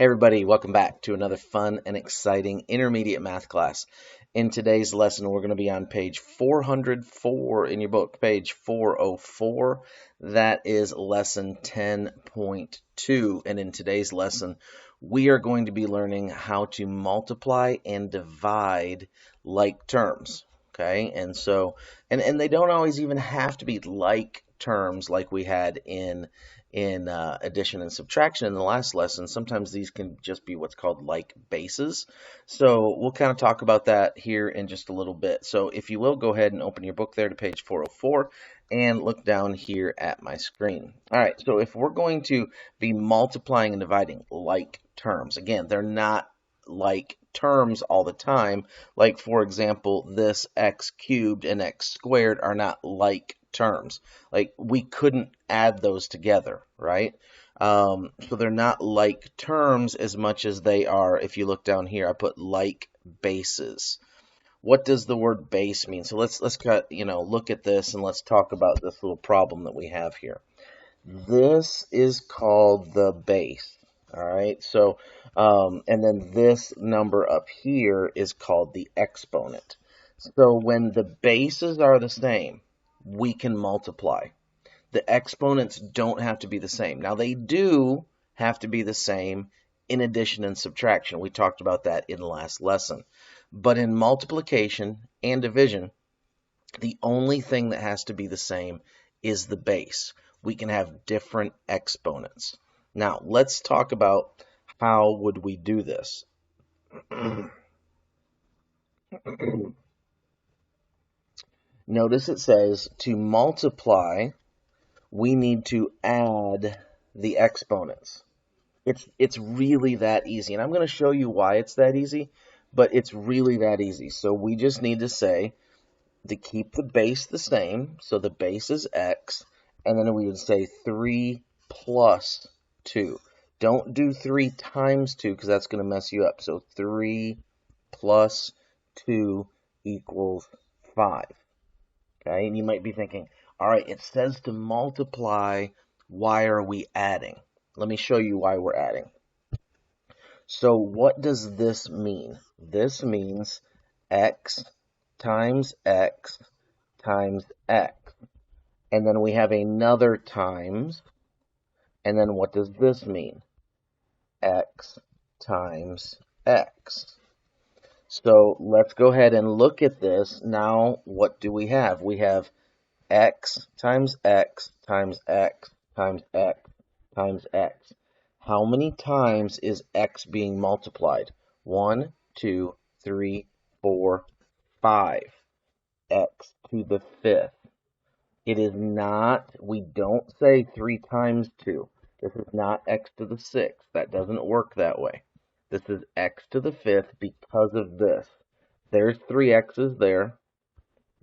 Hey everybody, welcome back to another fun and exciting intermediate math class. In today's lesson, we're going to be on page 404 in your book, page 404. That is lesson 10.2. And in today's lesson, we are going to be learning how to multiply and divide like terms. Okay, and they don't always even have to be like terms like we had in addition and subtraction in the last lesson. Sometimes these can just be what's called like bases. So we'll kind of talk about that here in just a little bit. So if you will, go ahead and open your book there to page 404 and look down here at my screen. All right, so if we're going to be multiplying and dividing like terms, again, they're not like terms all the time. Like, for example, this x cubed and x squared are not like terms. Like, we couldn't add those together, right? So they're not like terms as much as they are, if you look down here, I put like bases. What does the word base mean? So let's look at this and let's talk about this little problem that we have here. This is called the base. All right, so and then this number up here is called the exponent. So when the bases are the same, we can multiply. The exponents don't have to be the same. Now, they do have to be the same in addition and subtraction. We talked about that in the last lesson. But in multiplication and division, the only thing that has to be the same is the base. We can have different exponents. Now, let's talk about how would we do this. Notice it says to multiply, we need to add the exponents. It's really that easy. And I'm going to show you why it's that easy, but it's really that easy. So we just need to say to keep the base the same. So the base is x, and then we would say 3 plus 2. Don't do 3 times 2 because that's going to mess you up. So 3 plus 2 equals 5. Okay, and you might be thinking, all right, it says to multiply. Why are we adding? Let me show you why we're adding. So what does this mean? This means x times x times x. And then we have another times. And then what does this mean? X times x. So let's go ahead and look at this. Now, what do we have? We have x times x times x times x times x. How many times is x being multiplied? 1, 2, 3, 4, 5. X to the 5th. It is not, we don't say 3 times 2. This is not x to the 6th. That doesn't work that way. This is x to the 5th because of this. There's 3 x's there.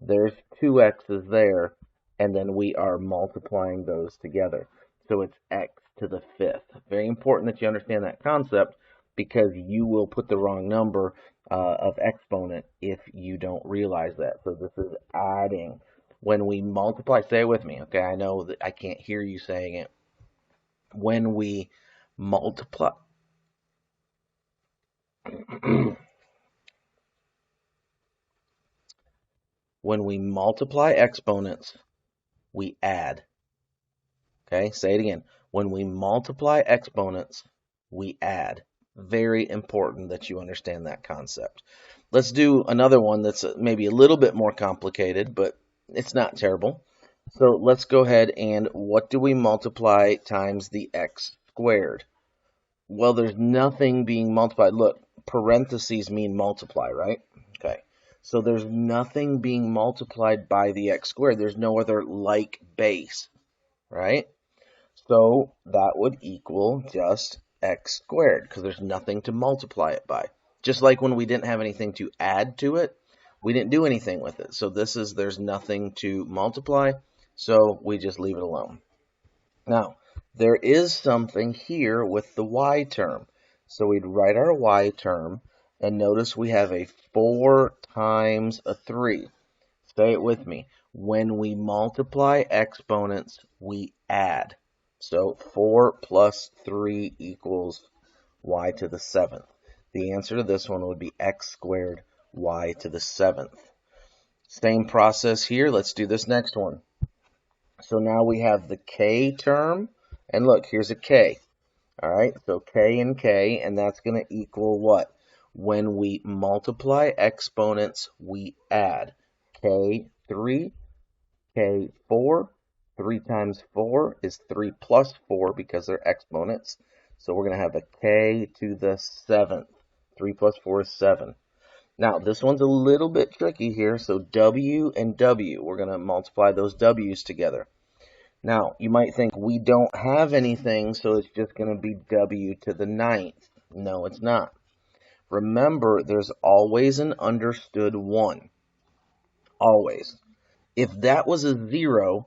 There's 2 x's there. And then we are multiplying those together. So it's x to the 5th. Very important that you understand that concept because you will put the wrong number of exponent if you don't realize that. So this is adding. When we multiply, say it with me, okay? I know that I can't hear you saying it. When we multiply, when we multiply exponents, we add. Okay, say it again. When we multiply exponents, we add. Very important that you understand that concept. Let's do another one that's maybe a little bit more complicated, but it's not terrible. So let's go ahead and what do we multiply times the x squared? Well, there's nothing being multiplied. Look, parentheses mean multiply, right? Okay. So there's nothing being multiplied by the x squared. There's no other like base, right? So that would equal just x squared because there's nothing to multiply it by. Just like when we didn't have anything to add to it, we didn't do anything with it. So there's nothing to multiply, so we just leave it alone. Now, there is something here with the y term. So we'd write our y term, and notice we have a 4 times a 3. Say it with me. When we multiply exponents, we add. So 4 plus 3 equals y to the 7th. The answer to this one would be x squared y to the 7th. Same process here. Let's do this next one. So now we have the k term, and look, here's a k. All right, so k, and that's going to equal what? When we multiply exponents, we add k3, k4. 3 times 4 is 3 plus 4 because they're exponents. So we're going to have a k to the 7th. 3 plus 4 is 7. Now, this one's a little bit tricky here. So w and w, we're going to multiply those w's together. Now, you might think we don't have anything, so it's just going to be w to the 9th. No, it's not. Remember, there's always an understood 1. Always. If that was a 0,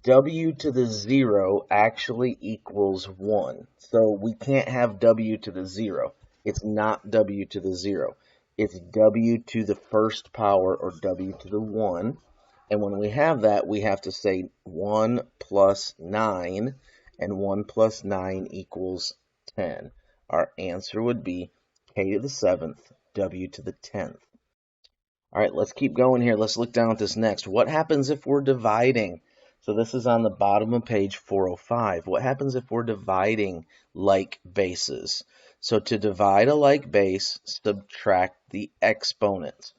w to the 0 actually equals 1. So we can't have w to the 0. It's not w to the 0. It's w to the first power, or w to the 1. And when we have that, we have to say 1 plus 9, and 1 plus 9 equals 10. Our answer would be k to the 7th, w to the 10th. All right, let's keep going here. Let's look down at this next. What happens if we're dividing? So this is on the bottom of page 405. What happens if we're dividing like bases? So to divide a like base, subtract the exponents.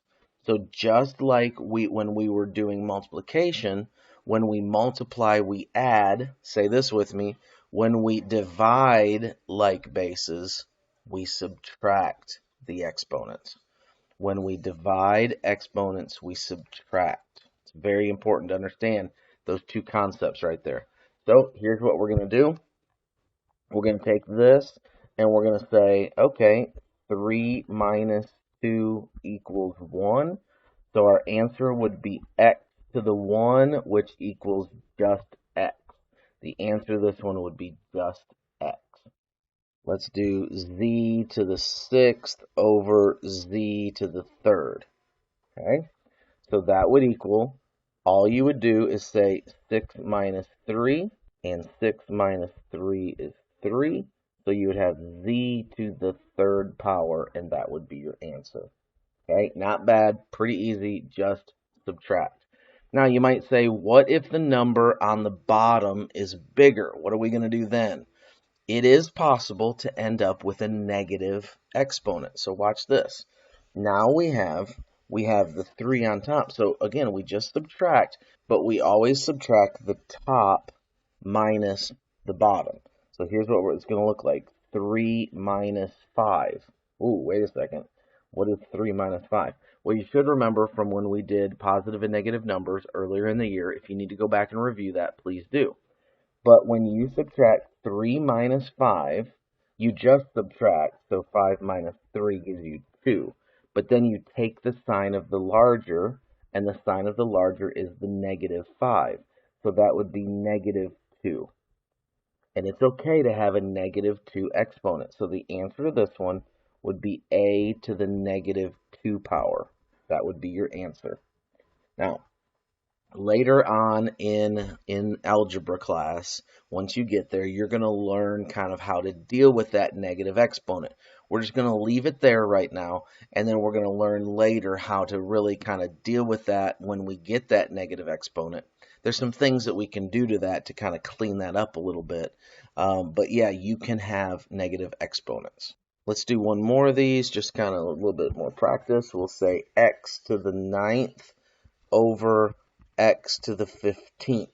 So just like when we were doing multiplication, when we multiply, we add. Say this with me. When we divide like bases, we subtract the exponents. When we divide exponents, we subtract. It's very important to understand those two concepts right there. So here's what we're going to do. We're going to take this and we're going to say, okay, 3 minus 2 equals 1. So our answer would be x to the 1, which equals just x. The answer to this one would be just x. Let's do z to the 6th over z to the 3rd. Okay, so that would equal, all you would do is say 6 minus 3, and 6 minus 3 is 3. So you would have z to the 3rd power, and that would be your answer. Okay, not bad, pretty easy, just subtract. Now you might say, what if the number on the bottom is bigger? What are we going to do then? It is possible to end up with a negative exponent. So watch this. Now we have the 3 on top. So again, we just subtract, but we always subtract the top minus the bottom. So here's what it's going to look like. 3 minus 5. Ooh, wait a second. What is 3 minus 5? Well, you should remember from when we did positive and negative numbers earlier in the year. If you need to go back and review that, please do. But when you subtract 3 minus 5, you just subtract, so 5 minus 3 gives you 2. But then you take the sign of the larger, and the sign of the larger is the negative 5. So that would be negative 2. And it's okay to have a negative 2 exponent. So the answer to this one would be a to the negative 2 power. That would be your answer. Now, later on in algebra class, once you get there, you're going to learn kind of how to deal with that negative exponent. We're just going to leave it there right now, and then we're going to learn later how to really kind of deal with that when we get that negative exponent. There's some things that we can do to that to kind of clean that up a little bit. But yeah, you can have negative exponents. Let's do one more of these, just kind of a little bit more practice. We'll say x to the 9th over x to the 15th.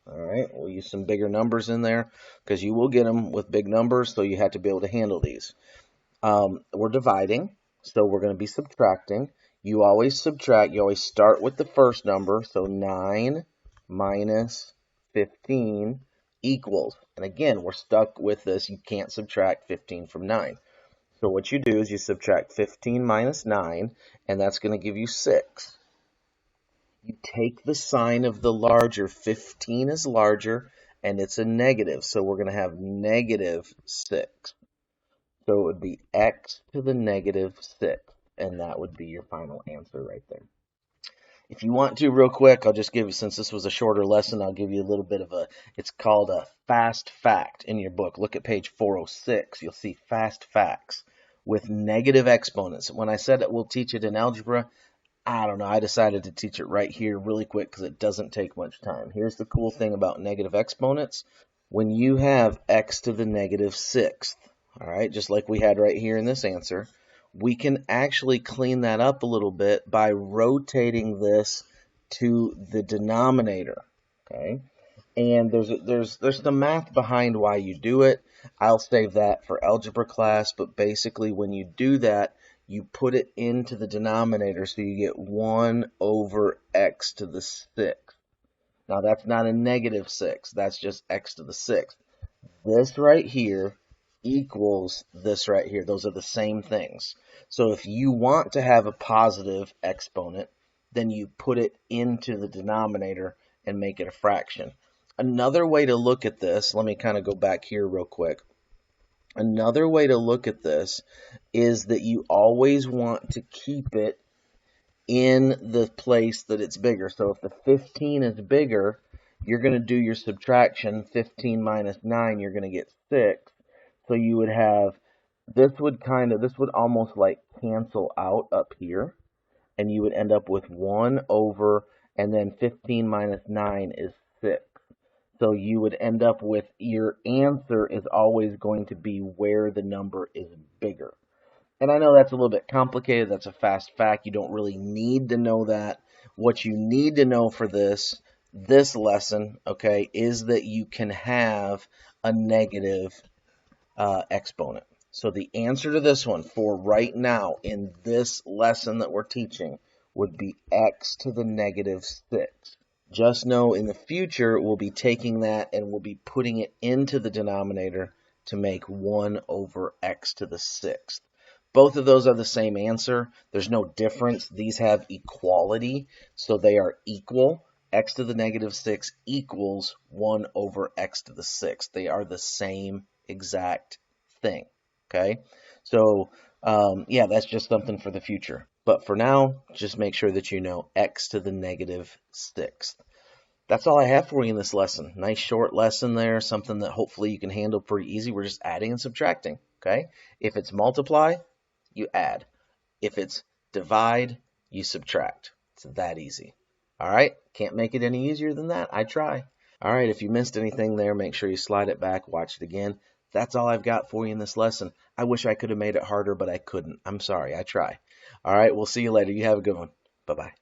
All right, we'll use some bigger numbers in there because you will get them with big numbers, so you have to be able to handle these. We're dividing, so we're going to be subtracting. You always subtract, you always start with the first number, so 9 minus 15 equals, and again, we're stuck with this, you can't subtract 15 from 9. So what you do is you subtract 15 minus 9, and that's going to give you 6. You take the sign of the larger. 15 is larger, and it's a negative, so we're going to have negative 6. So it would be x to the negative 6, and that would be your final answer right there. If you want to, real quick, I'll just give you, since this was a shorter lesson, I'll give you a little bit of it's called a fast fact in your book. Look at page 406. You'll see fast facts with negative exponents. When I said it, we'll teach it in algebra, I don't know. I decided to teach it right here really quick because it doesn't take much time. Here's the cool thing about negative exponents. When you have x to the negative sixth, all right, just like we had right here in this answer, we can actually clean that up a little bit by rotating this to the denominator, okay? And there's the math behind why you do it. I'll save that for algebra class, but basically when you do that, you put it into the denominator, so you get 1 over x to the sixth. Now that's not a negative 6, that's just x to the sixth. This right here equals this right here. Those are the same things. So if you want to have a positive exponent, then you put it into the denominator and make it a fraction. Another way to look at this, let me kind of go back here real quick. Another way to look at this is that you always want to keep it in the place that it's bigger. So if the 15 is bigger, you're going to do your subtraction. 15 minus 9, you're going to get 6. So you would have, this would almost like cancel out up here. And you would end up with 1 over, and then 15 minus 9 is 6. So you would end up with, your answer is always going to be where the number is bigger. And I know that's a little bit complicated. That's a fast fact. You don't really need to know that. What you need to know for this lesson, okay, is that you can have a negative exponent. So the answer to this one for right now in this lesson that we're teaching would be x to the negative 6. Just know in the future we'll be taking that and we'll be putting it into the denominator to make 1 over x to the 6th. Both of those are the same answer. There's no difference. These have equality, so they are equal. X to the negative 6 equals 1 over x to the 6th. They are the same exact thing, okay? So, yeah, that's just something for the future. But for now, just make sure that you know x to the negative 6th. That's all I have for you in this lesson. Nice short lesson there, something that hopefully you can handle pretty easy. We're just adding and subtracting, okay? If it's multiply, you add. If it's divide, you subtract. It's that easy. All right? Can't make it any easier than that. I try. All right, if you missed anything there, make sure you slide it back, watch it again. That's all I've got for you in this lesson. I wish I could have made it harder, but I couldn't. I'm sorry. I try. All right, we'll see you later. You have a good one. Bye-bye.